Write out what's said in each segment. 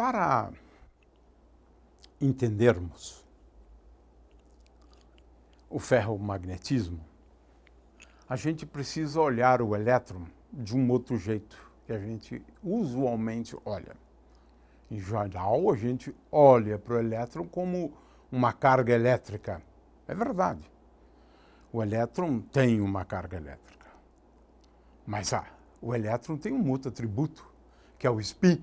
Para entendermos o ferromagnetismo, a gente precisa olhar o elétron de um outro jeito que a gente usualmente olha. Em geral, a gente olha para o elétron como uma carga elétrica. É verdade. O elétron tem uma carga elétrica. Mas o elétron tem um outro atributo, que é o spin.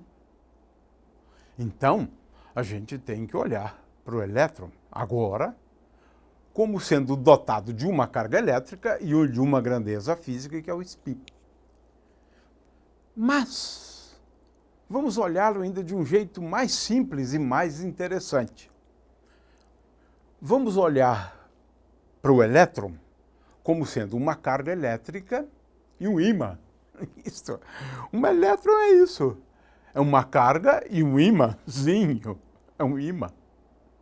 Então, a gente tem que olhar para o elétron agora como sendo dotado de uma carga elétrica e de uma grandeza física, que é o spin. Mas vamos olhá-lo ainda de um jeito mais simples e mais interessante. Vamos olhar para o elétron como sendo uma carga elétrica e um ímã. Isso. Um elétron é isso. É uma carga e um ímãzinho. É um ímã.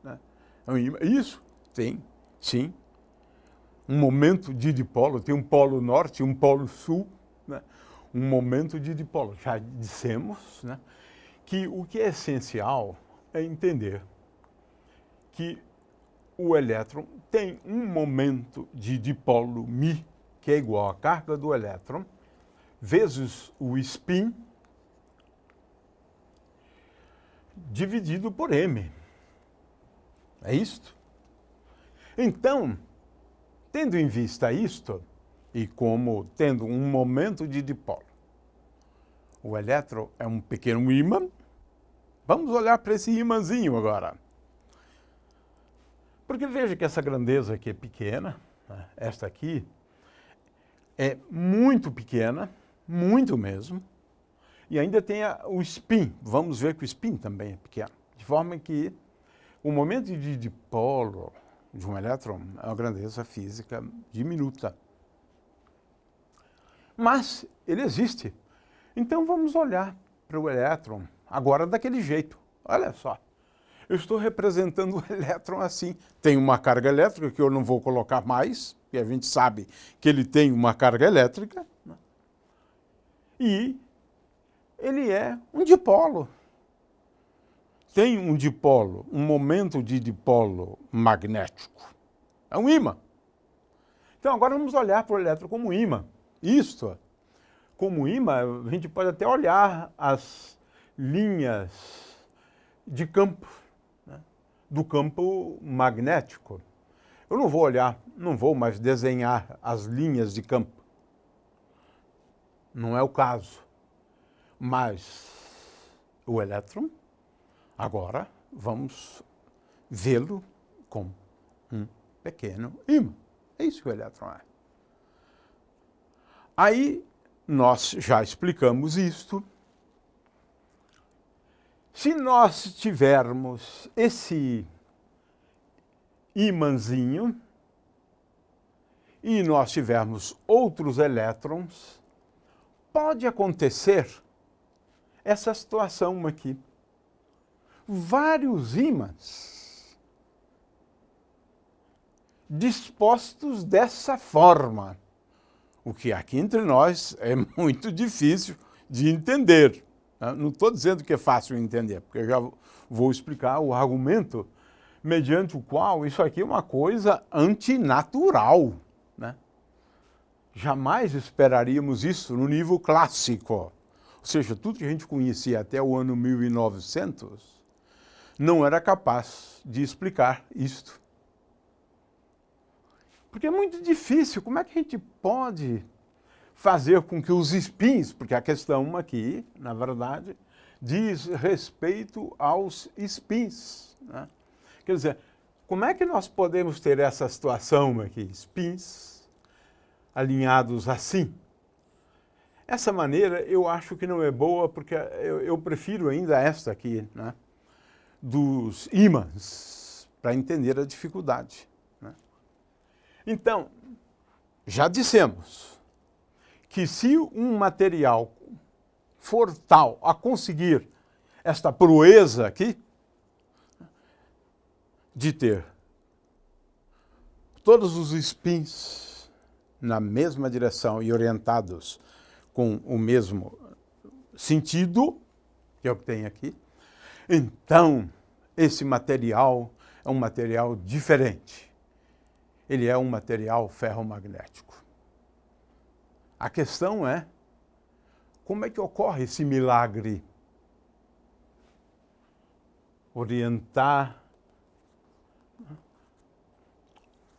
Né? É um ímã. Isso, tem, sim. Um momento de dipolo, tem um polo norte e um polo sul. Né? Um momento de dipolo. Já dissemos, né, que o que é essencial é entender que o elétron tem um momento de dipolo μ, que é igual à carga do elétron, vezes o spin, dividido por m. É isto? Então, tendo em vista isto, e como tendo um momento de dipolo, o elétron é um pequeno ímã, vamos olhar para esse ímãzinho agora. Porque veja que essa grandeza aqui é pequena, né? Esta aqui é muito pequena, muito mesmo, e ainda tem o spin. Vamos ver que o spin também é pequeno. De forma que o momento de dipolo de um elétron é uma grandeza física diminuta. Mas ele existe. Então vamos olhar para o elétron agora daquele jeito. Olha só. Eu estou representando o elétron assim. Tem uma carga elétrica que eu não vou colocar mais, e a gente sabe que ele tem uma carga elétrica, né? E ele é um dipolo. Tem um dipolo, um momento de dipolo magnético. É um ímã. Então agora vamos olhar para o elétron como ímã. Isto, como ímã, a gente pode até olhar as linhas de campo, né, do campo magnético. Eu não vou olhar, não vou mais desenhar as linhas de campo. Não é o caso. Mas o elétron, agora vamos vê-lo como um pequeno ímã. É isso que o elétron é. Aí nós já explicamos isto. Se nós tivermos esse ímãzinho e nós tivermos outros elétrons, pode acontecer essa situação aqui. Vários ímãs dispostos dessa forma, o que aqui entre nós é muito difícil de entender. Não estou dizendo que é fácil entender, porque eu já vou explicar o argumento mediante o qual isso aqui é uma coisa antinatural, né? Jamais esperaríamos isso no nível clássico. Ou seja, tudo que a gente conhecia até o ano 1900 não era capaz de explicar isto. Porque é muito difícil. Como é que a gente pode fazer com que os spins, porque a questão aqui, na verdade, diz respeito aos spins, né? Quer dizer, como é que nós podemos ter essa situação aqui, spins alinhados assim? Essa maneira eu acho que não é boa, porque eu prefiro ainda esta aqui, né, dos ímãs, para entender a dificuldade, né? Então, já dissemos que se um material for tal a conseguir esta proeza aqui, de ter todos os spins na mesma direção e orientados com o mesmo sentido, que é o que tem aqui, Então, esse material é um material diferente. Ele é um material ferromagnético. A questão é, como é que ocorre esse milagre? Orientar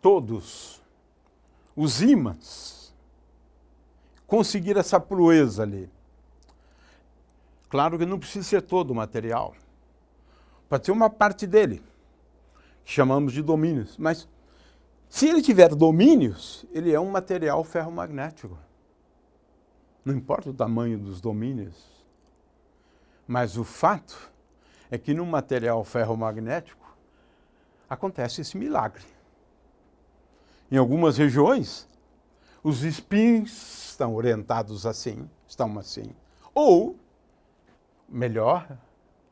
todos os ímãs, conseguir essa proeza ali. Claro que não precisa ser todo o material. Pode ser uma parte dele, que chamamos de domínios. Mas se ele tiver domínios, ele é um material ferromagnético. Não importa o tamanho dos domínios. Mas o fato é que no material ferromagnético acontece esse milagre. Em algumas regiões, os spins estão orientados assim, estão assim. Ou, melhor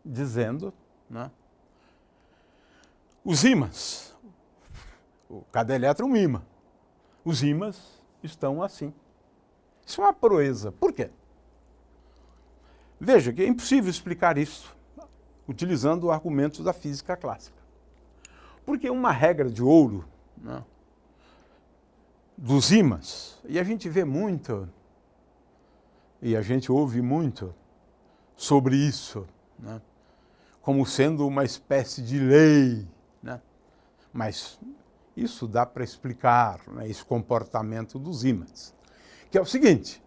dizendo, né, os ímãs. Cada elétron é um ímã. Os ímãs estão assim. Isso é uma proeza. Por quê? Veja que é impossível explicar isso utilizando argumentos da física clássica. Porque uma regra de ouro, né, dos ímãs, e a gente vê muito, e a gente ouve muito sobre isso, né, como sendo uma espécie de lei, né, mas isso dá para explicar, né, esse comportamento dos ímãs, que é o seguinte: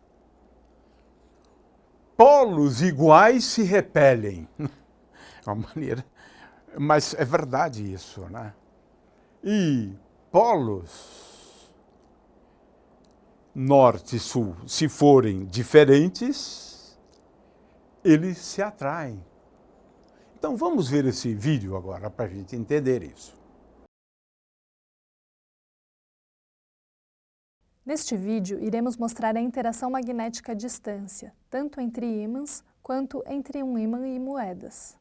polos iguais se repelem. É uma maneira, mas é verdade isso, né? E polos norte e sul, se forem diferentes, eles se atraem. Então vamos ver esse vídeo agora para a gente entender isso. Neste vídeo, iremos mostrar a interação magnética à distância, tanto entre ímãs quanto entre um ímã e moedas.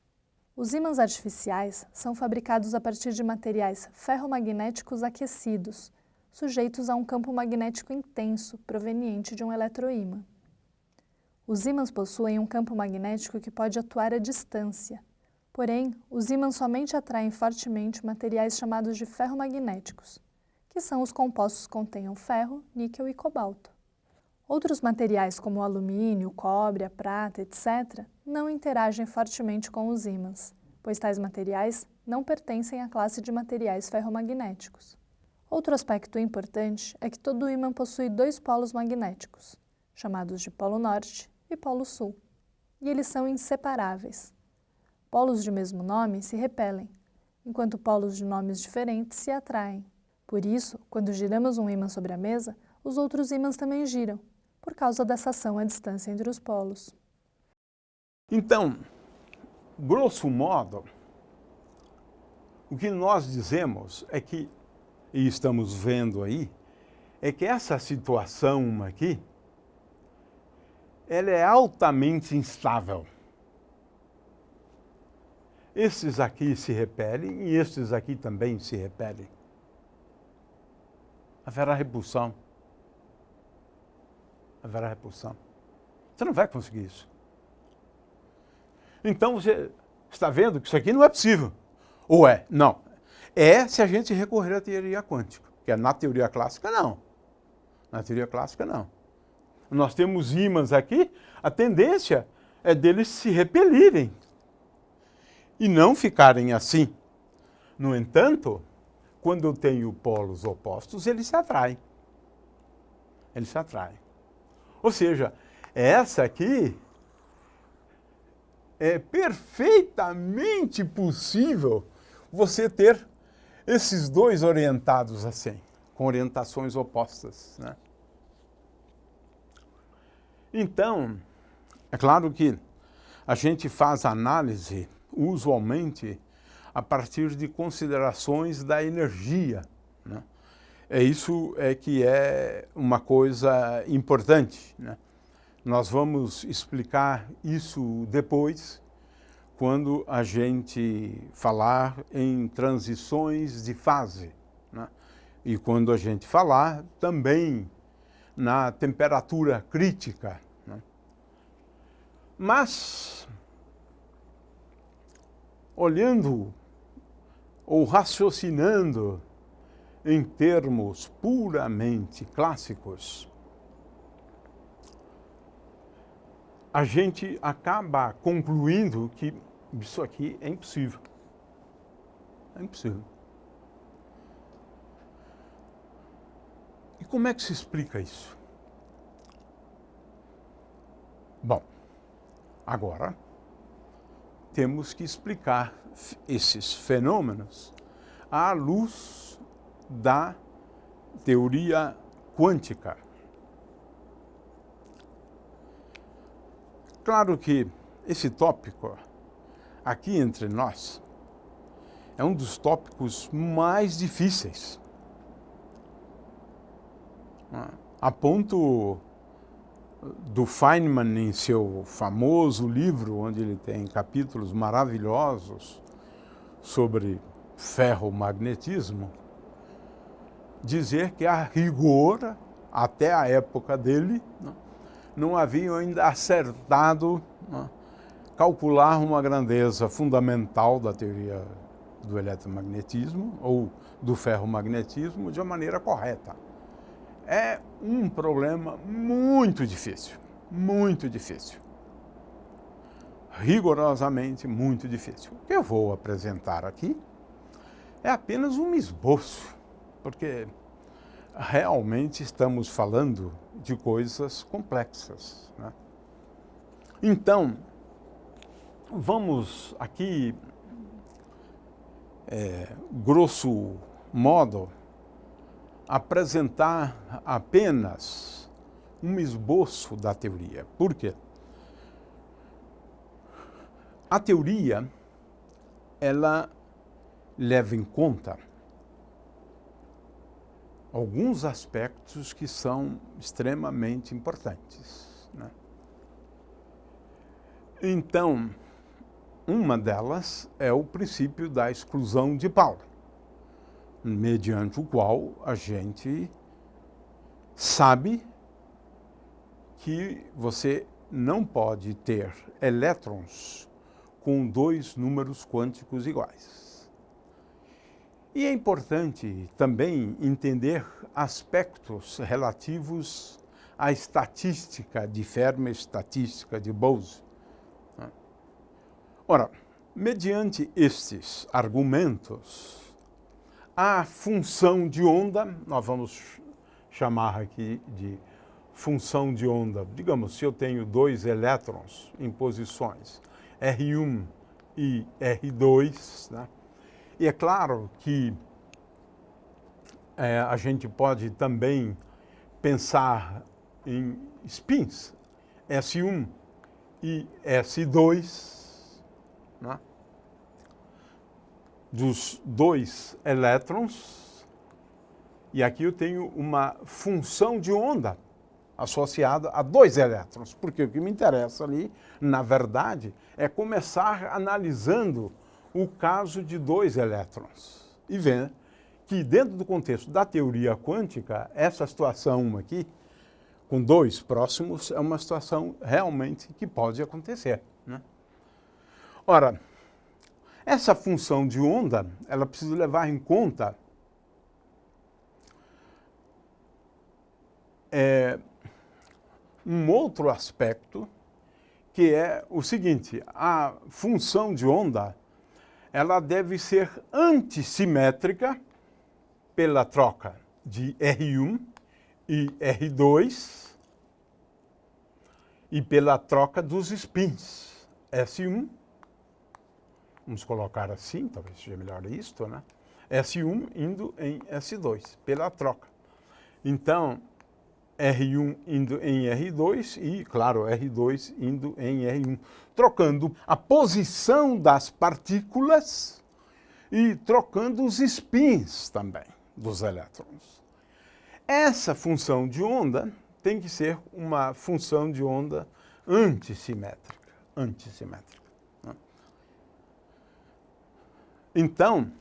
Os ímãs artificiais são fabricados a partir de materiais ferromagnéticos aquecidos, sujeitos a um campo magnético intenso proveniente de um eletroímã. Os ímãs possuem um campo magnético que pode atuar à distância. Porém, os ímãs somente atraem fortemente materiais chamados de ferromagnéticos, que são os compostos que contenham ferro, níquel e cobalto. Outros materiais como o alumínio, o cobre, a prata, etc., não interagem fortemente com os ímãs, pois tais materiais não pertencem à classe de materiais ferromagnéticos. Outro aspecto importante é que todo ímã possui dois polos magnéticos, chamados de polo norte e polo sul, e eles são inseparáveis. Polos de mesmo nome se repelem, enquanto polos de nomes diferentes se atraem. Por isso, quando giramos um ímã sobre a mesa, os outros ímãs também giram, por causa dessa ação à distância entre os polos. Então, grosso modo, o que nós dizemos é que, e estamos vendo aí, é que essa situação aqui, ela é altamente instável. Estes aqui se repelem e estes aqui também se repelem. Haverá repulsão. Haverá repulsão. Você não vai conseguir isso. Então você está vendo que isso aqui não é possível. Ou é? Não. É se a gente recorrer à teoria quântica, que é na teoria clássica não. Na teoria clássica não. Nós temos ímãs aqui, a tendência é deles se repelirem e não ficarem assim. No entanto, quando eu tenho polos opostos, eles se atraem. Eles se atraem. Ou seja, essa aqui é perfeitamente possível você ter esses dois orientados assim, com orientações opostas, né? Então, é claro que a gente faz análise, usualmente, a partir de considerações da energia, né? Isso é que é uma coisa importante, né? Nós vamos explicar isso depois, quando a gente falar em transições de fase, né? E quando a gente falar também na temperatura crítica, né? Mas olhando ou raciocinando em termos puramente clássicos, a gente acaba concluindo que isso aqui é impossível. É impossível. E como é que se explica isso? Bom, agora temos que explicar esses fenômenos à luz da teoria quântica. Claro que esse tópico, aqui entre nós, é um dos tópicos mais difíceis. A ponto do Feynman, em seu famoso livro, onde ele tem capítulos maravilhosos sobre ferromagnetismo, dizer que a rigor, até a época dele, não haviam ainda acertado calcular uma grandeza fundamental da teoria do eletromagnetismo ou do ferromagnetismo de uma maneira correta. É um problema muito difícil, rigorosamente muito difícil. O que eu vou apresentar aqui é apenas um esboço, porque realmente estamos falando de coisas complexas, né? Então, vamos aqui, grosso modo, apresentar apenas um esboço da teoria. Por quê? A teoria, ela leva em conta alguns aspectos que são extremamente importantes, né? Então, uma delas é o princípio da exclusão de Pauli, mediante o qual a gente sabe que você não pode ter elétrons com dois números quânticos iguais. E é importante também entender aspectos relativos à estatística de Fermi, estatística de Bose. Ora, mediante estes argumentos, a função de onda, nós vamos chamar aqui de função de onda. Digamos, se eu tenho dois elétrons em posições R1 e R2, né? E é claro que a gente pode também pensar em spins, S1 e S2, né? Dos dois elétrons, e aqui eu tenho uma função de onda associada a dois elétrons, porque o que me interessa ali, na verdade, é começar analisando o caso de dois elétrons e ver que dentro do contexto da teoria quântica, essa situação aqui, com dois próximos, é uma situação realmente que pode acontecer, né? Ora, essa função de onda, ela precisa levar em conta um outro aspecto, que é o seguinte: a função de onda, ela deve ser antissimétrica pela troca de R1 e R2 e pela troca dos spins S1. Vamos colocar assim, talvez seja melhor isto, né? S1 indo em S2, pela troca. Então, R1 indo em R2 e, claro, R2 indo em R1, trocando a posição das partículas e trocando os spins também dos elétrons. Essa função de onda tem que ser uma função de onda antissimétrica. Então,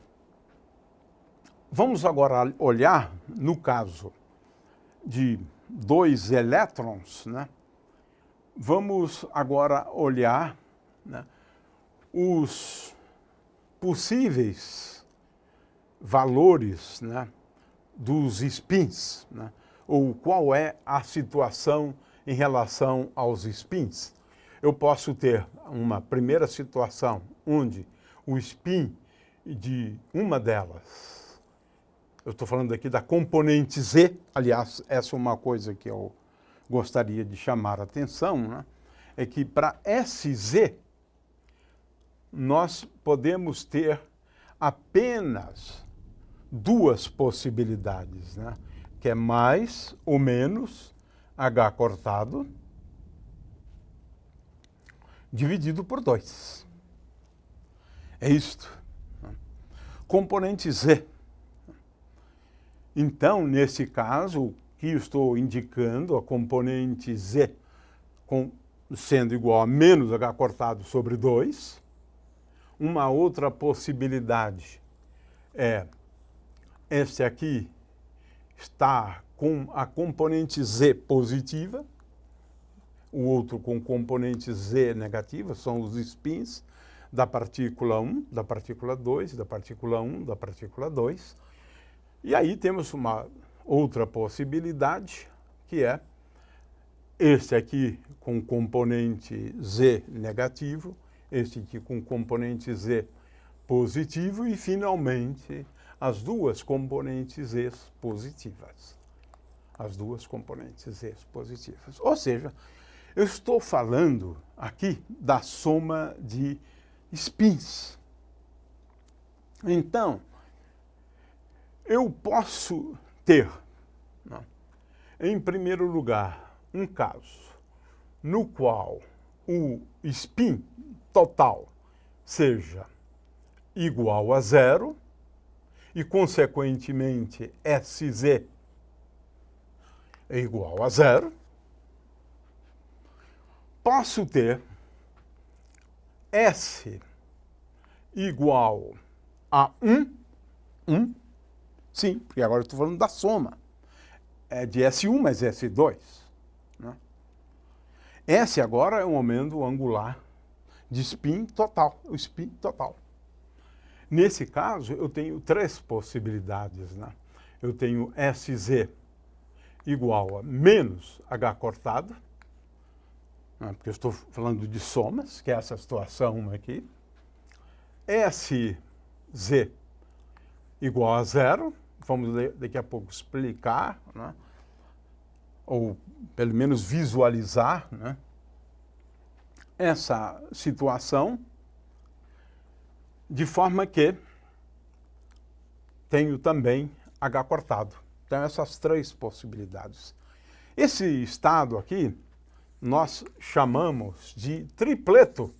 vamos agora olhar no caso de dois elétrons, né? Vamos agora olhar, né, os possíveis valores, né, dos spins, né, ou qual é a situação em relação aos spins. Eu posso ter uma primeira situação onde o spin de uma delas, eu estou falando aqui da componente Z, aliás, essa é uma coisa que eu gostaria de chamar a atenção, né, é que para SZ nós podemos ter apenas duas possibilidades, né, que é mais ou menos H cortado dividido por 2. É isto. Componente Z. Então, nesse caso, o que eu estou indicando, a componente Z sendo igual a menos H cortado sobre 2. Uma outra possibilidade é esse aqui está com a componente Z positiva, o outro com componente Z negativa, são os spins da partícula 1, da partícula 2, da partícula 1, da partícula 2. E aí temos uma outra possibilidade, que é este aqui com componente Z negativo, este aqui com componente Z positivo e, finalmente, as duas componentes Z positivas. As duas componentes Z positivas. Ou seja, eu estou falando aqui da soma de spins. Então, eu posso ter, né, em primeiro lugar, um caso no qual o spin total seja igual a 0 e, consequentemente, SZ é igual a 0. Posso ter S igual a 1, sim, porque agora eu estou falando da soma. É de S1 mais S2. Né? S agora é o momento angular de spin total, o spin total. Nesse caso, eu tenho três possibilidades. Né? Eu tenho SZ igual a menos H cortado, né? Porque eu estou falando de somas, que é essa situação aqui. SZ igual a 0, vamos daqui a pouco explicar, né? Ou pelo menos visualizar, né, essa situação, de forma que tenho também H cortado. Então, essas três possibilidades. Esse estado aqui nós chamamos de tripleto,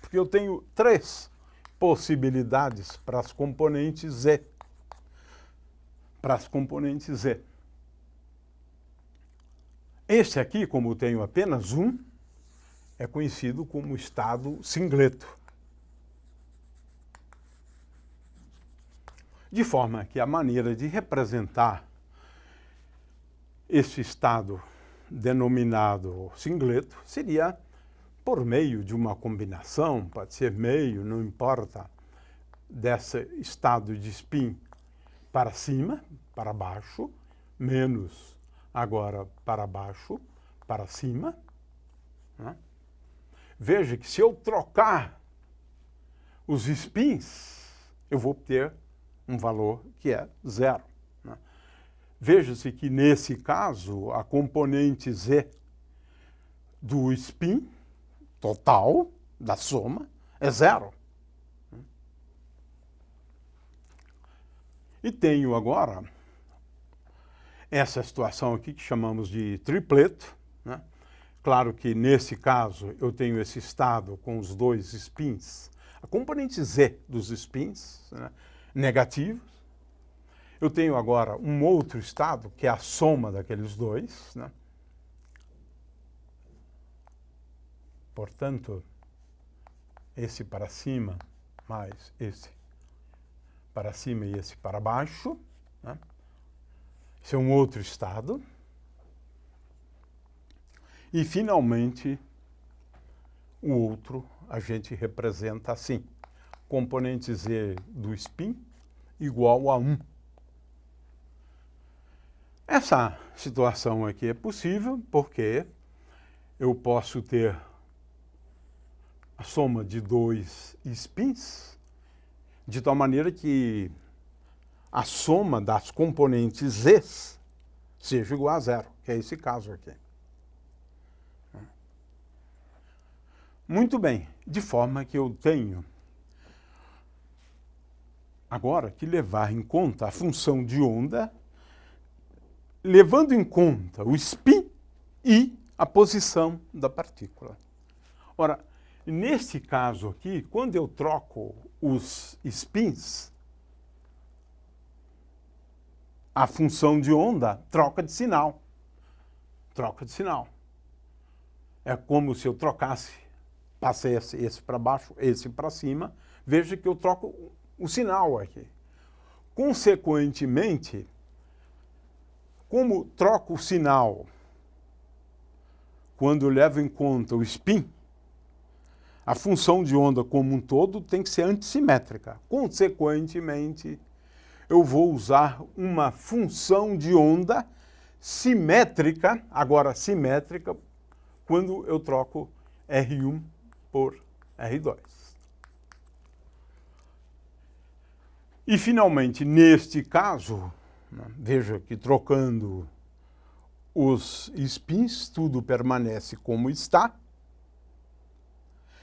porque eu tenho três possibilidades para as componentes Z. Para as componentes Z. Este aqui, como tenho apenas um, é conhecido como estado singleto. De forma que a maneira de representar esse estado denominado singleto seria por meio de uma combinação, pode ser meio, não importa, desse estado de spin para cima, para baixo, menos agora para baixo, para cima. Né? Veja que se eu trocar os spins, eu vou ter um valor que é 0. Né? Veja-se que, nesse caso, a componente Z do spin total, da soma, é 0. E tenho agora essa situação aqui que chamamos de tripleto. Né? Claro que, nesse caso, eu tenho esse estado com os dois spins, a componente Z dos spins, né, negativos. Eu tenho agora um outro estado, que é a soma daqueles dois. Né? Portanto, esse para cima mais esse para cima e esse para baixo. Né? Esse é um outro estado. E, finalmente, o outro a gente representa assim, componente Z do spin igual a 1. Essa situação aqui é possível porque eu posso ter a soma de 2 spins de tal maneira que a soma das componentes Z seja igual a 0, que é esse caso aqui. Muito bem, de forma que eu tenho agora que levar em conta a função de onda, levando em conta o spin e a posição da partícula. Ora, neste caso aqui, quando eu troco os spins, a função de onda troca de sinal. Troca de sinal. É como se eu trocasse, passei esse para baixo, esse para cima, veja que eu troco o sinal aqui. Consequentemente, como troco o sinal quando eu levo em conta o spin, a função de onda como um todo tem que ser antissimétrica. Consequentemente, eu vou usar uma função de onda simétrica, agora simétrica, quando eu troco R1 por R2. E, finalmente, neste caso, veja que trocando os spins, tudo permanece como está.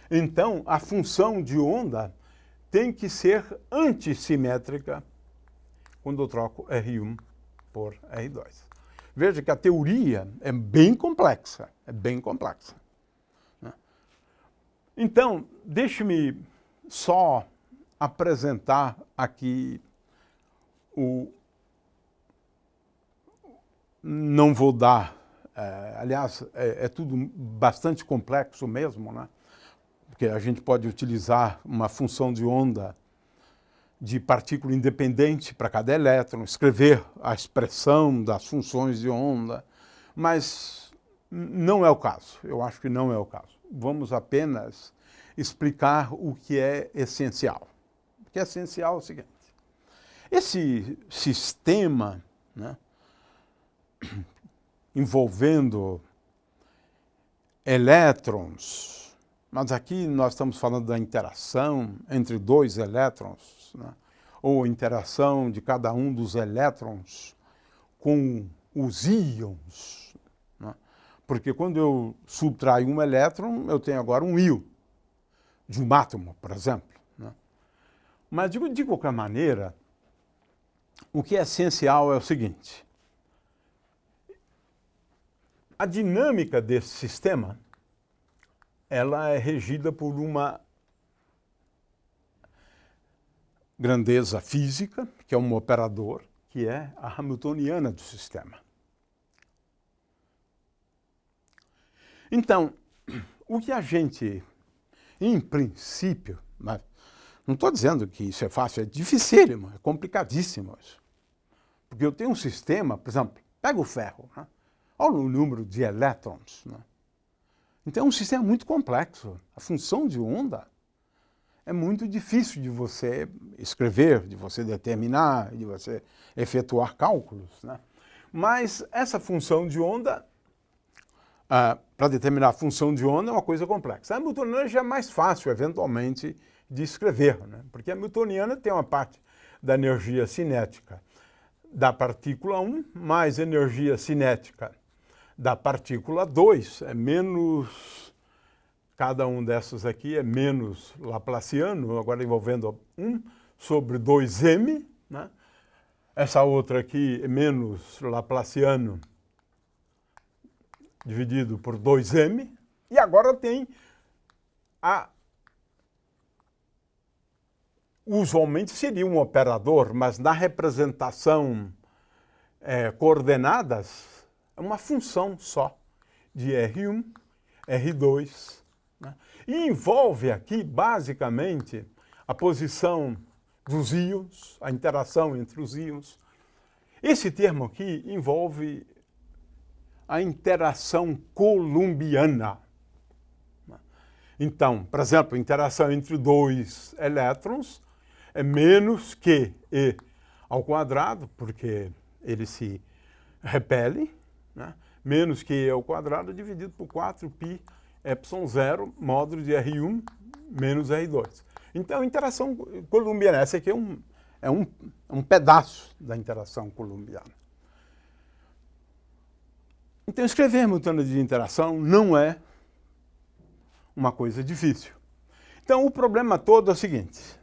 Então, a função de onda tem que ser antissimétrica quando eu troco R1 por R2. Veja que a teoria é bem complexa, Então, deixe-me só apresentar aqui Não vou dar, aliás, é tudo bastante complexo mesmo, né? Porque a gente pode utilizar uma função de onda de partícula independente para cada elétron, escrever a expressão das funções de onda, mas não é o caso, eu acho que não é o caso. Vamos apenas explicar o que é essencial. O que é essencial é o seguinte: esse sistema, né, envolvendo elétrons, mas aqui nós estamos falando da interação entre 2 elétrons, né, ou interação de cada um dos elétrons com os íons, né, porque quando eu subtraio um elétron, eu tenho agora um íon de um átomo, por exemplo, né. Mas, de qualquer maneira, o que é essencial é o seguinte: a dinâmica desse sistema, ela é regida por uma grandeza física, que é um operador, que é a hamiltoniana do sistema. Então, o que a gente, em princípio, mas não estou dizendo que isso é fácil, é dificílimo, é complicadíssimo isso. Porque eu tenho um sistema, por exemplo, pega o ferro, né? Olha o número de elétrons, né? Então é um sistema muito complexo. A função de onda é muito difícil de você escrever, de você determinar, de você efetuar cálculos, né? Mas essa função de onda, para determinar a função de onda, é uma coisa complexa. A hamiltoniana já é mais fácil, eventualmente, de escrever, né? Porque a hamiltoniana tem uma parte da energia cinética da partícula 1 mais energia cinética da partícula 2, é menos, cada um dessas aqui é menos laplaciano, agora envolvendo 1 sobre 2m, né? Essa outra aqui é menos laplaciano dividido por 2m, e agora tem usualmente seria um operador, mas na representação coordenadas, é uma função só de R1, R2, né? E envolve aqui, basicamente, a posição dos íons, a interação entre os íons. Esse termo aqui envolve a interação coulombiana. Então, por exemplo, a interação entre dois elétrons é menos que E ao quadrado, porque eles se repelem, né? Menos que E ao quadrado dividido por 4π ε0 módulo de R1 menos R2. Então, a interação coulombiana, essa aqui é um pedaço da interação coulombiana. Então, escrever Hamiltoniano de interação não é uma coisa difícil. Então, o problema todo é o seguinte.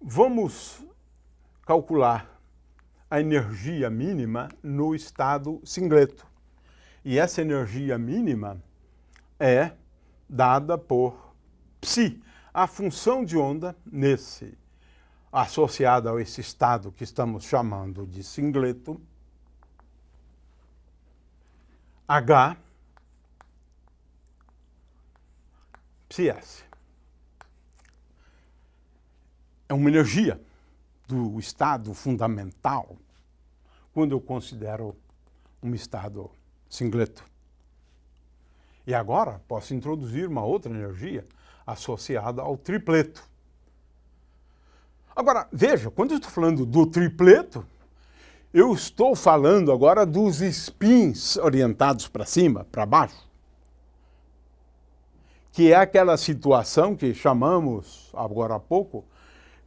Vamos calcular a energia mínima no estado singleto. E essa energia mínima é dada por psi. A função de onda associada a esse estado que estamos chamando de singleto, H psi-s. É uma energia do estado fundamental quando eu considero um estado singleto. E agora posso introduzir uma outra energia associada ao tripleto. Agora, veja, quando eu estou falando do tripleto, eu estou falando agora dos spins orientados para cima, para baixo, que é aquela situação que chamamos, agora há pouco,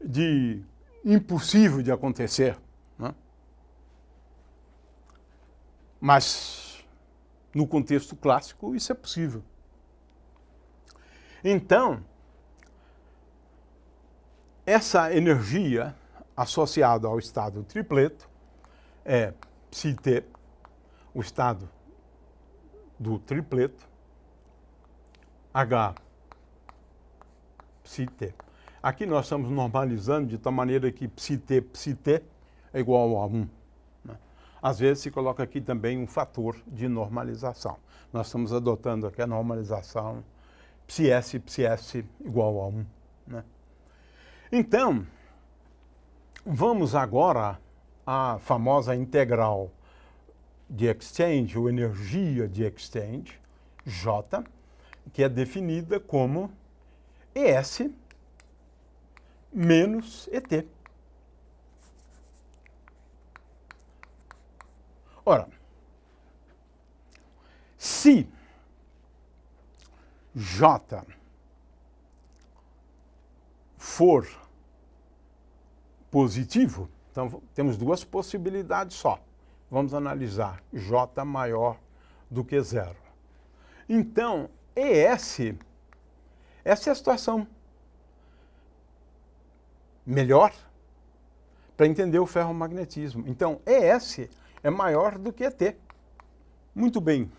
de impossível de acontecer, né? Mas, no contexto clássico, isso é possível. Então, essa energia associada ao estado tripleto é psi-t, o estado do tripleto, H psi-t. Aqui nós estamos normalizando de tal maneira que psi-t é igual a 1. Né? Às vezes se coloca aqui também um fator de normalização. Nós estamos adotando aqui a normalização psi-s igual a 1. Né? Então, vamos agora à famosa integral de exchange, ou energia de exchange, J, que é definida como ES menos ET. Ora, se J for positivo, então temos duas possibilidades só. Vamos analisar J maior do que zero. Então, ES, essa é a situação melhor para entender o ferromagnetismo. Então, ES é maior do que ET. Muito bem.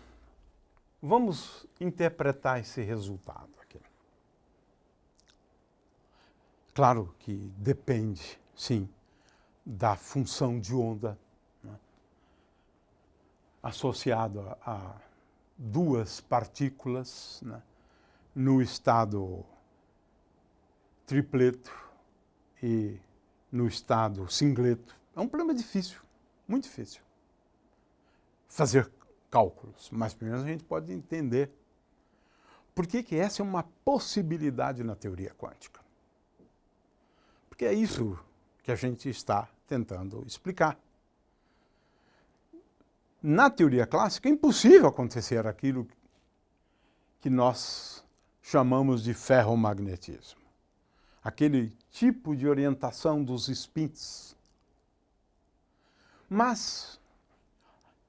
Vamos interpretar esse resultado aqui. Claro que depende, sim, da função de onda, né, associada a duas partículas, né, no estado tripleto e no estado singleto. É um problema difícil, muito difícil, fazer cálculos, mas primeiro a gente pode entender por que essa é uma possibilidade na teoria quântica. Porque é isso que a gente está tentando explicar. Na teoria clássica é impossível acontecer aquilo que nós chamamos de ferromagnetismo. Aquele tipo de orientação dos spins. Mas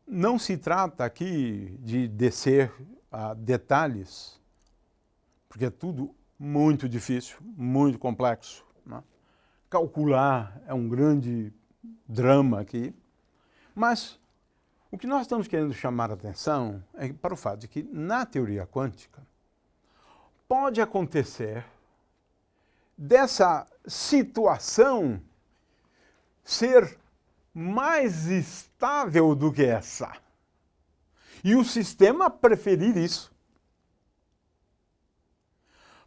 não se trata aqui de descer a detalhes, porque é tudo muito difícil, muito complexo, né? Calcular é um grande drama aqui, mas o que nós estamos querendo chamar a atenção é para o fato de que, na teoria quântica, pode acontecer dessa situação ser mais estável do que essa. E o sistema preferir isso.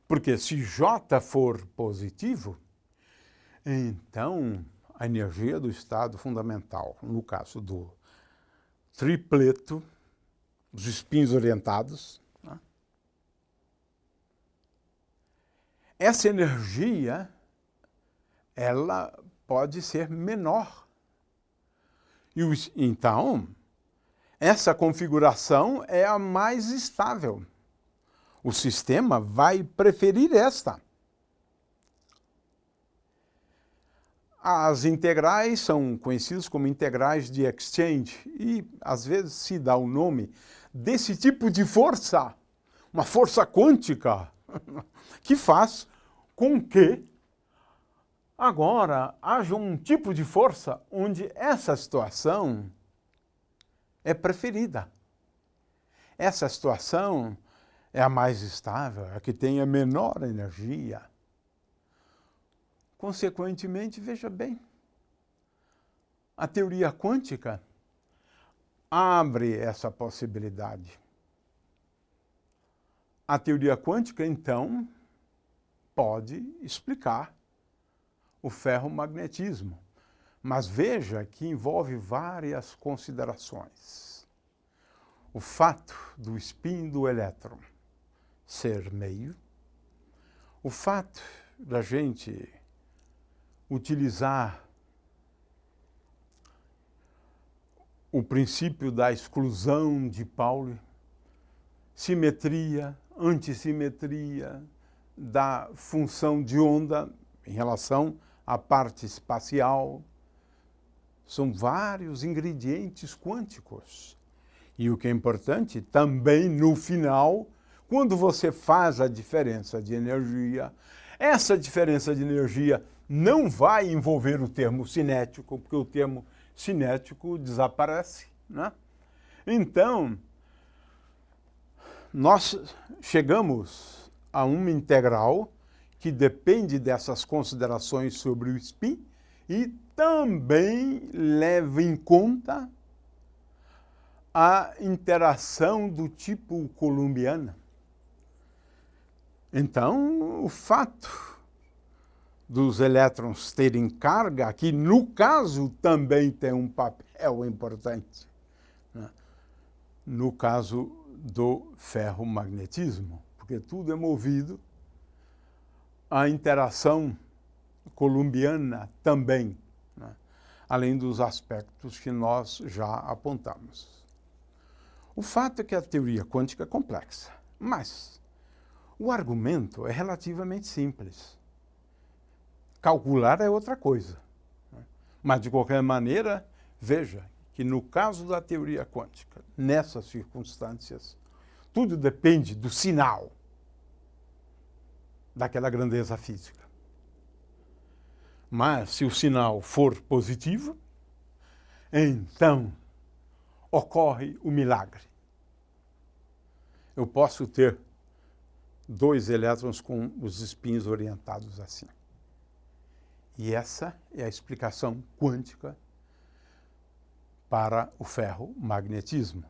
Porque se J for positivo, então a energia do estado fundamental, no caso do tripleto, os spins orientados, né, essa energia, ela pode ser menor. Então, essa configuração é a mais estável. O sistema vai preferir esta. As integrais são conhecidas como integrais de exchange e, às vezes, se dá o nome desse tipo de força, uma força quântica, que faz com que agora haja um tipo de força onde essa situação é preferida. Essa situação é a mais estável, a que tem a menor energia. Consequentemente, veja bem, a teoria quântica abre essa possibilidade. A teoria quântica, então, pode explicar o ferromagnetismo, mas veja que envolve várias considerações. O fato do spin do elétron ser meio, o fato da gente utilizar o princípio da exclusão de Pauli, simetria, antissimetria da função de onda em relação à parte espacial. São vários ingredientes quânticos. E o que é importante, também no final, quando você faz a diferença de energia, essa diferença de energia não vai envolver o termo cinético, porque o termo cinético desaparece, né? Então, nós chegamos a uma integral que depende dessas considerações sobre o spin e também leva em conta a interação do tipo coulombiana. Então, o fato dos elétrons terem carga, que no caso também tem um papel importante, né? No caso do ferromagnetismo, porque tudo é movido à interação coulombiana também, né? Além dos aspectos que nós já apontamos. O fato é que a teoria quântica é complexa, mas o argumento é relativamente simples. Calcular é outra coisa. Mas, de qualquer maneira, veja que no caso da teoria quântica, nessas circunstâncias, tudo depende do sinal daquela grandeza física. Mas, se o sinal for positivo, então ocorre o milagre. Eu posso ter dois elétrons com os spins orientados assim. E essa é a explicação quântica para o ferromagnetismo.